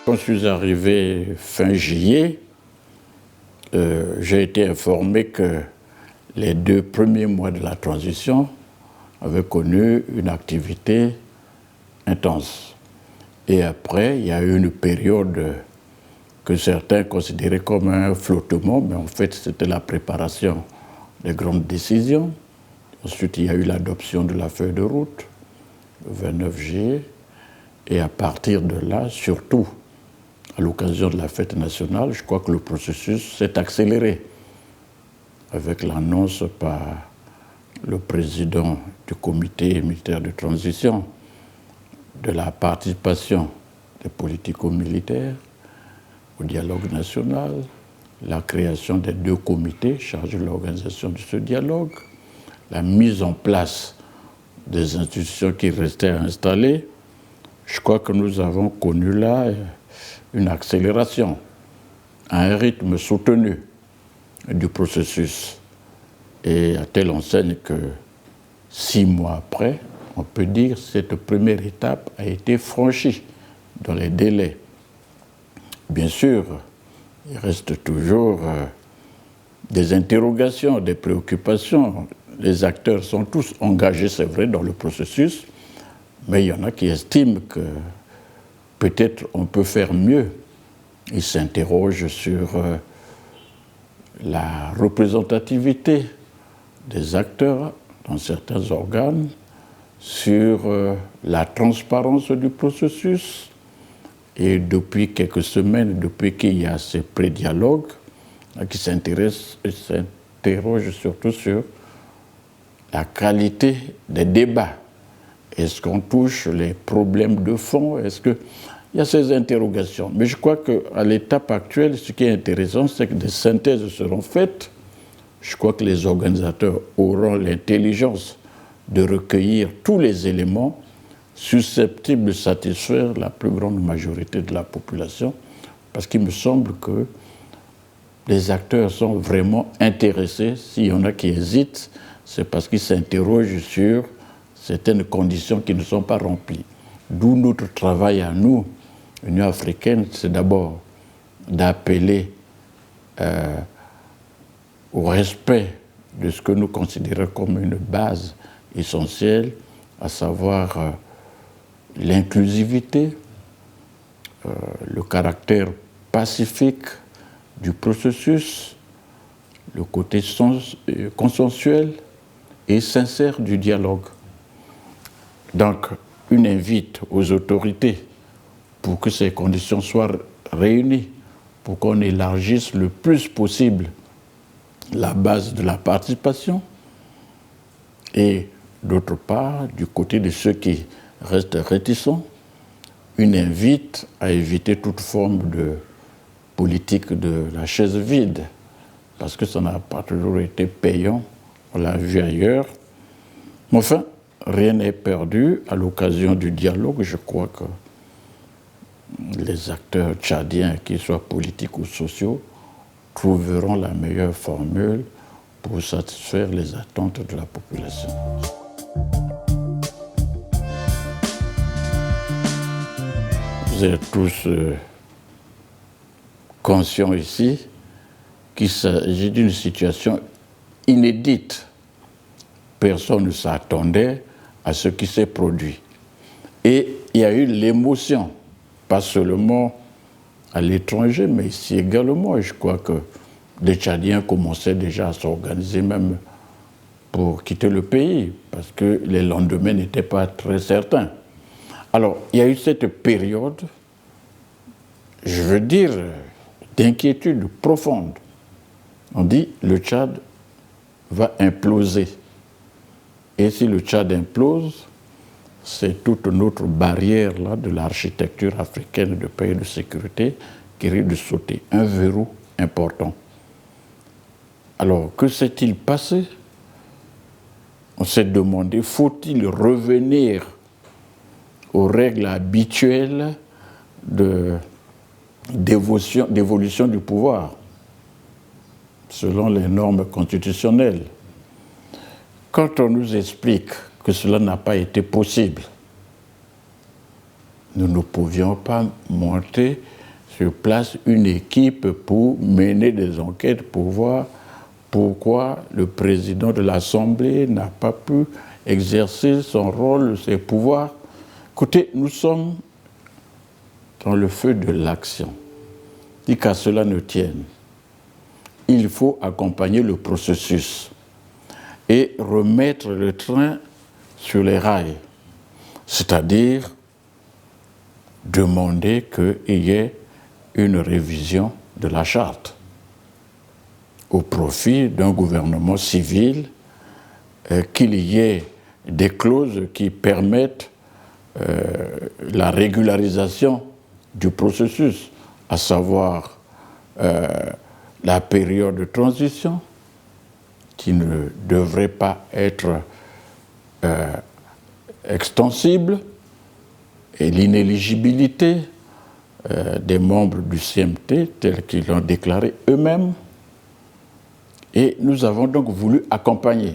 Quand je suis arrivé fin juillet, j'ai été informé que les 2 premiers mois de la transition avaient connu une activité intense. Et après, il y a eu une période que certains considéraient comme un flottement, mais en fait, c'était la préparation des grandes décisions. Ensuite, il y a eu l'adoption de la feuille de route, le 29 juillet. Et à partir de là, surtout à l'occasion de la fête nationale, je crois que le processus s'est accéléré avec l'annonce par le président du comité militaire de transition de la participation des politico-militaires au dialogue national, la création des 2 comités chargés de l'organisation de ce dialogue, la mise en place des institutions qui restaient à installer. Je crois que nous avons connu là une accélération à un rythme soutenu du processus. Et à telle enseigne que 6 mois après, on peut dire que cette première étape a été franchie dans les délais. Bien sûr, il reste toujours des interrogations, des préoccupations. Les acteurs sont tous engagés, c'est vrai, dans le processus, mais il y en a qui estiment que peut-être on peut faire mieux. Ils s'interrogent sur la représentativité des acteurs dans certains organes, sur la transparence du processus. Et depuis quelques semaines, depuis qu'il y a ces pré-dialogues, qui s'interrogent surtout sur la qualité des débats. Est-ce qu'on touche les problèmes de fond? Est-ce que... Il y a ces interrogations. Mais je crois qu'à l'étape actuelle, ce qui est intéressant, c'est que des synthèses seront faites. Je crois que les organisateurs auront l'intelligence de recueillir tous les éléments susceptibles de satisfaire la plus grande majorité de la population, parce qu'il me semble que les acteurs sont vraiment intéressés. S'il y en a qui hésitent, c'est parce qu'ils s'interrogent sur certaines conditions qui ne sont pas remplies. D'où notre travail à nous, l'Union africaine, c'est d'abord d'appeler au respect de ce que nous considérons comme une base essentielle, à savoir l'inclusivité, le caractère pacifique du processus, le côté consensuel et sincère du dialogue. Donc, une invite aux autorités pour que ces conditions soient réunies, pour qu'on élargisse le plus possible la base de la participation, et d'autre part, du côté de ceux qui restent réticents, une invite à éviter toute forme de politique de la chaise vide, parce que ça n'a pas toujours été payant, on l'a vu ailleurs. Mais enfin, rien n'est perdu. À l'occasion du dialogue, je crois que les acteurs tchadiens, qu'ils soient politiques ou sociaux, trouveront la meilleure formule pour satisfaire les attentes de la population. Vous êtes tous conscients ici qu'il s'agit d'une situation inédite. Personne ne s'attendait à ce qui s'est produit. Et il y a eu l'émotion, pas seulement à l'étranger, mais ici également. Et je crois que les Tchadiens commençaient déjà à s'organiser même pour quitter le pays, parce que les lendemains n'étaient pas très certains. Alors, il y a eu cette période, je veux dire, d'inquiétude profonde. On dit le Tchad va imploser. Et si le Tchad implose, c'est toute notre barrière là, de l'architecture africaine de paix et de sécurité qui risque de sauter. Un verrou important. Alors, que s'est-il passé? On s'est demandé, faut-il revenir aux règles habituelles d'évolution du pouvoir, selon les normes constitutionnelles? Quand on nous explique que cela n'a pas été possible, nous ne pouvions pas monter sur place une équipe pour mener des enquêtes, pour voir pourquoi le président de l'Assemblée n'a pas pu exercer son rôle, ses pouvoirs. Écoutez, nous sommes dans le feu de l'action. Et qu'à cela ne tienne, il faut accompagner le processus et remettre le train sur les rails, c'est-à-dire demander qu'il y ait une révision de la charte au profit d'un gouvernement civil, qu'il y ait des clauses qui permettent la régularisation du processus, à savoir la période de transition, qui ne devrait pas être extensible, et l'inéligibilité des membres du CMT tels qu'ils l'ont déclaré eux-mêmes. Et nous avons donc voulu accompagner,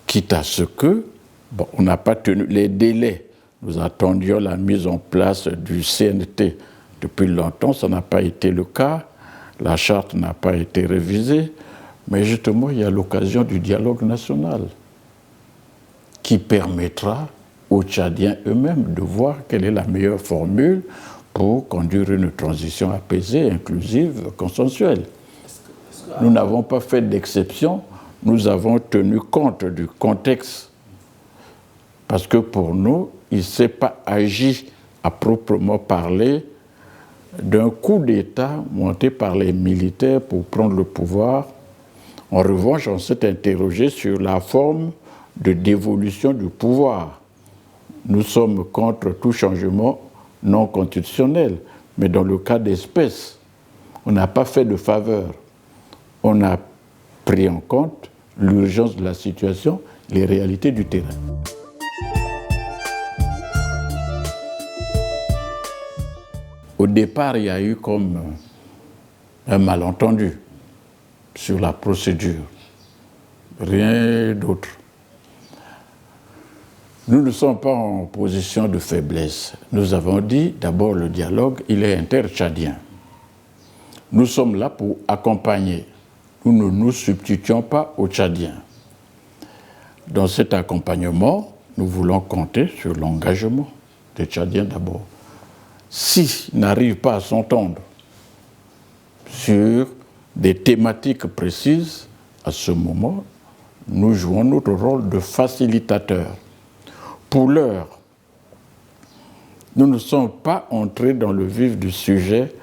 quitte à ce que, bon, on n'a pas tenu les délais. Nous attendions la mise en place du CNT depuis longtemps, ça n'a pas été le cas. La charte n'a pas été révisée, mais justement, il y a l'occasion du dialogue national qui permettra aux Tchadiens eux-mêmes de voir quelle est la meilleure formule pour conduire une transition apaisée, inclusive, consensuelle. Nous n'avons pas fait d'exception, nous avons tenu compte du contexte. Parce que pour nous, il ne s'est pas agi à proprement parler d'un coup d'État monté par les militaires pour prendre le pouvoir. En revanche, on s'est interrogé sur la forme de dévolution du pouvoir. Nous sommes contre tout changement non constitutionnel, mais dans le cas d'espèce, on n'a pas fait de faveur. On a pris en compte l'urgence de la situation, les réalités du terrain. Au départ, il y a eu comme un malentendu sur la procédure. Rien d'autre. Nous ne sommes pas en position de faiblesse. Nous avons dit, d'abord, le dialogue, il est inter-tchadien. Nous sommes là pour accompagner. Nous ne nous substituons pas aux Tchadiens. Dans cet accompagnement, nous voulons compter sur l'engagement des Tchadiens d'abord. S'ils n'arrivent pas à s'entendre sur des thématiques précises, à ce moment, nous jouons notre rôle de facilitateur. Pour l'heure, nous ne sommes pas entrés dans le vif du sujet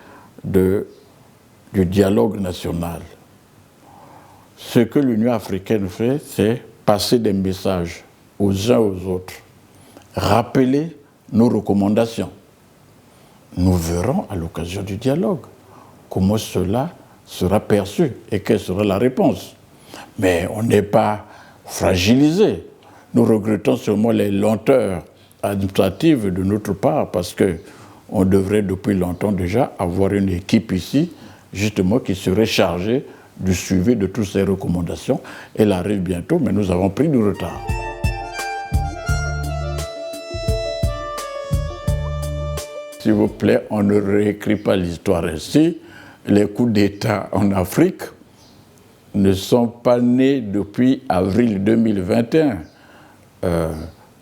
du dialogue national. Ce que l'Union africaine fait, c'est passer des messages aux uns aux autres, rappeler nos recommandations. Nous verrons à l'occasion du dialogue comment cela sera perçu et quelle sera la réponse. Mais on n'est pas fragilisé. Nous regrettons seulement les lenteurs administratives de notre part parce qu'on devrait depuis longtemps déjà avoir une équipe ici justement qui serait chargée du suivi de toutes ces recommandations. Elle arrive bientôt, mais nous avons pris du retard. S'il vous plaît, on ne réécrit pas l'histoire ainsi. Les coups d'État en Afrique ne sont pas nés depuis avril 2021.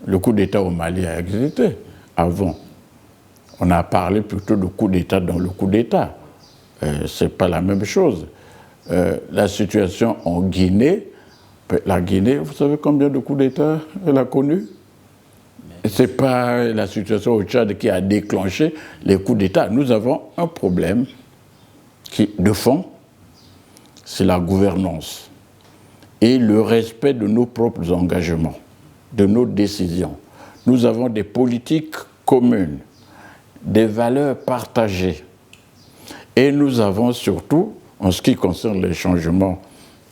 Le coup d'État au Mali a existé avant. On a parlé plutôt de coup d'État dans le coup d'État. Ce n'est pas la même chose. La situation en Guinée, la Guinée, vous savez combien de coups d'État elle a connu? Ce n'est pas la situation au Tchad qui a déclenché les coups d'État. Nous avons un problème de fond, c'est la gouvernance et le respect de nos propres engagements, de nos décisions. Nous avons des politiques communes, des valeurs partagées. Et nous avons surtout, en ce qui concerne les changements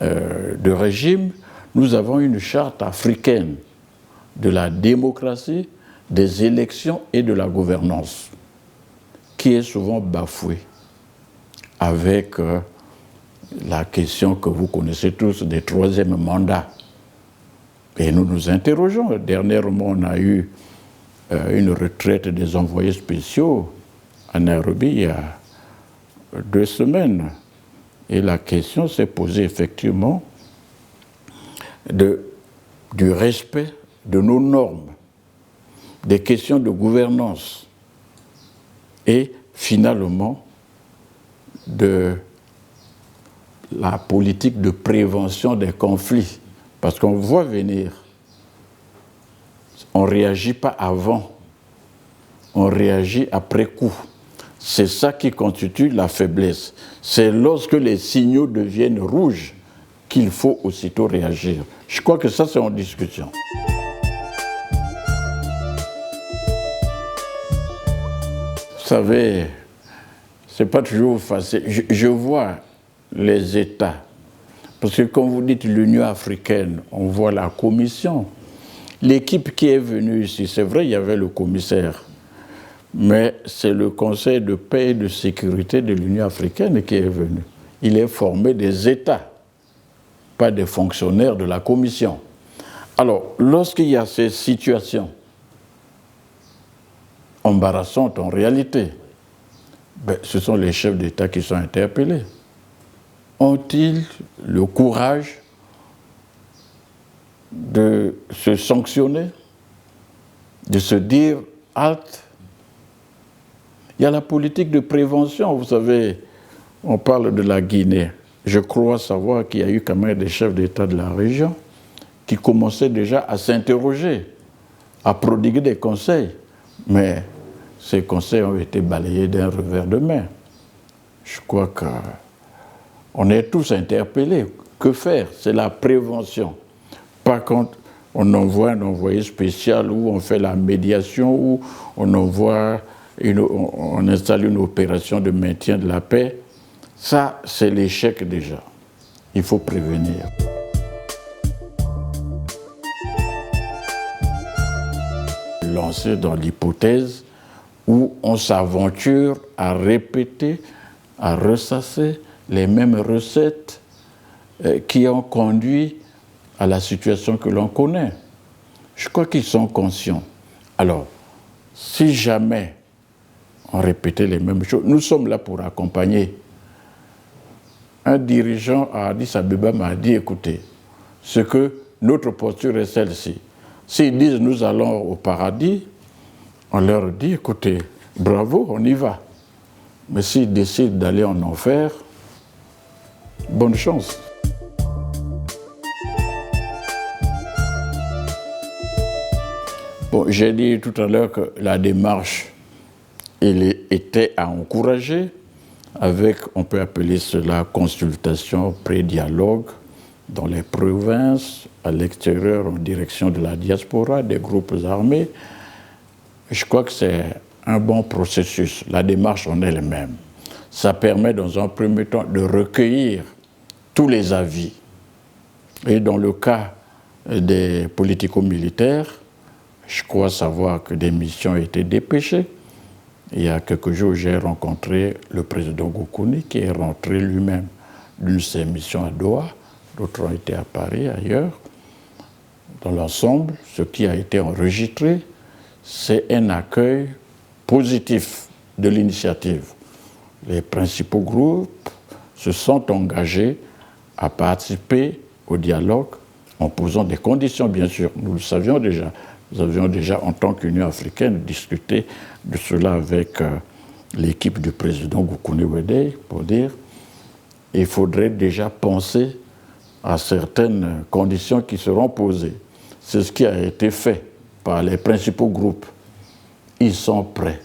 de régime, nous avons une charte africaine de la démocratie, des élections et de la gouvernance, qui est souvent bafouée avec la question que vous connaissez tous des troisièmes mandats. Et nous nous interrogeons. Dernièrement, on a eu une retraite des envoyés spéciaux à Nairobi il y a 2 semaines. Et la question s'est posée effectivement du respect de nos normes, des questions de gouvernance et finalement de la politique de prévention des conflits. Parce qu'on voit venir, on ne réagit pas avant, on réagit après coup. C'est ça qui constitue la faiblesse. C'est lorsque les signaux deviennent rouges qu'il faut aussitôt réagir. Je crois que ça, c'est en discussion. Vous savez, ce n'est pas toujours facile. Je vois les États, parce que quand vous dites l'Union africaine, on voit la Commission. L'équipe qui est venue ici, c'est vrai, il y avait le commissaire, mais c'est le Conseil de paix et de sécurité de l'Union africaine qui est venu. Il est formé des États, pas des fonctionnaires de la Commission. Alors, lorsqu'il y a ces situations embarrassantes en réalité, ce sont les chefs d'État qui sont interpellés. Ont-ils le courage de se sanctionner, de se dire « halte ». Il y a la politique de prévention, vous savez, on parle de la Guinée. Je crois savoir qu'il y a eu quand même des chefs d'État de la région qui commençaient déjà à s'interroger, à prodiguer des conseils. Mais ces conseils ont été balayés d'un revers de main. Je crois qu'on est tous interpellés. Que faire? C'est la prévention. Par contre, on envoie un envoyé spécial ou on fait la médiation ou on on installe une opération de maintien de la paix. Ça, c'est l'échec déjà. Il faut prévenir. Lancé dans l'hypothèse où on s'aventure à répéter, à ressasser les mêmes recettes qui ont conduit à la situation que l'on connaît. Je crois qu'ils sont conscients. Alors, si jamais on répétait les mêmes choses, nous sommes là pour accompagner. Un dirigeant à Addis Abeba m'a dit, écoutez, notre posture est celle-ci. S'ils disent nous allons au paradis, on leur dit, écoutez, bravo, on y va. Mais s'ils décident d'aller en enfer, bonne chance. Bon, j'ai dit tout à l'heure que la démarche était à encourager avec, on peut appeler cela consultation, pré-dialogue dans les provinces, à l'extérieur, en direction de la diaspora, des groupes armés. Je crois que c'est un bon processus, la démarche en elle-même. Ça permet dans un premier temps de recueillir tous les avis. Et dans le cas des politico-militaires, je crois savoir que des missions ont été dépêchées. Il y a quelques jours, j'ai rencontré le président Goukouni qui est rentré lui-même d'une de ses missions à Doha. D'autres ont été à Paris, ailleurs. Dans l'ensemble, ce qui a été enregistré, c'est un accueil positif de l'initiative. Les principaux groupes se sont engagés à participer au dialogue en posant des conditions, bien sûr. Nous le savions déjà. Nous avions déjà, en tant qu'Union africaine, discuté de cela avec l'équipe du président Goukouni Weddey pour dire qu'il faudrait déjà penser à certaines conditions qui seront posées. C'est ce qui a été fait par les principaux groupes. Ils sont prêts.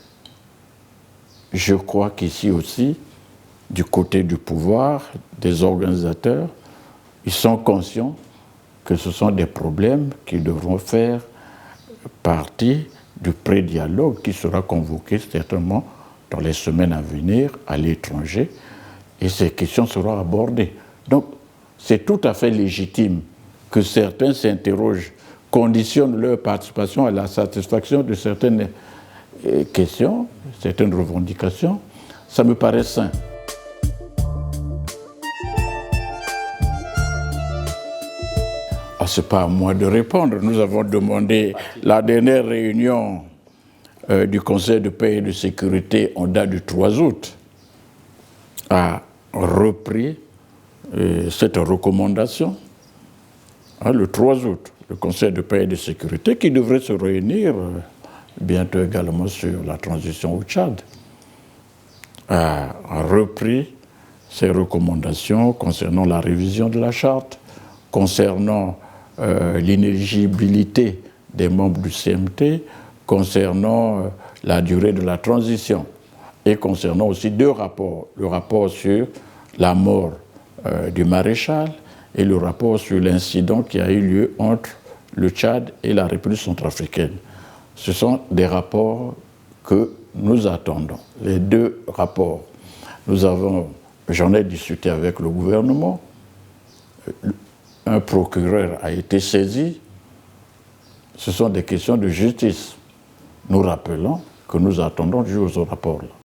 Je crois qu'ici aussi, du côté du pouvoir, des organisateurs, ils sont conscients que ce sont des problèmes qui devront faire partie du pré-dialogue qui sera convoqué certainement dans les semaines à venir à l'étranger et ces questions seront abordées. Donc, c'est tout à fait légitime que certains s'interrogent, conditionnent leur participation à la satisfaction de certaines questions, certaines revendications. Ça me paraît sain. Ce n'est pas à moi de répondre. Nous avons demandé la dernière réunion du Conseil de paix et de sécurité en date du 3 août a repris cette recommandation le 3 août. Le Conseil de paix et de sécurité qui devrait se réunir bientôt également sur la transition au Tchad a repris ces recommandations concernant la révision de la charte, concernant l'inéligibilité des membres du CMT, concernant la durée de la transition et concernant aussi 2 rapports. Le rapport sur la mort du maréchal et le rapport sur l'incident qui a eu lieu entre le Tchad et la République centrafricaine. Ce sont des rapports que nous attendons. Les 2 rapports, j'en ai discuté avec le gouvernement, un procureur a été saisi, ce sont des questions de justice. Nous rappelons que nous attendons toujours ce rapport-là.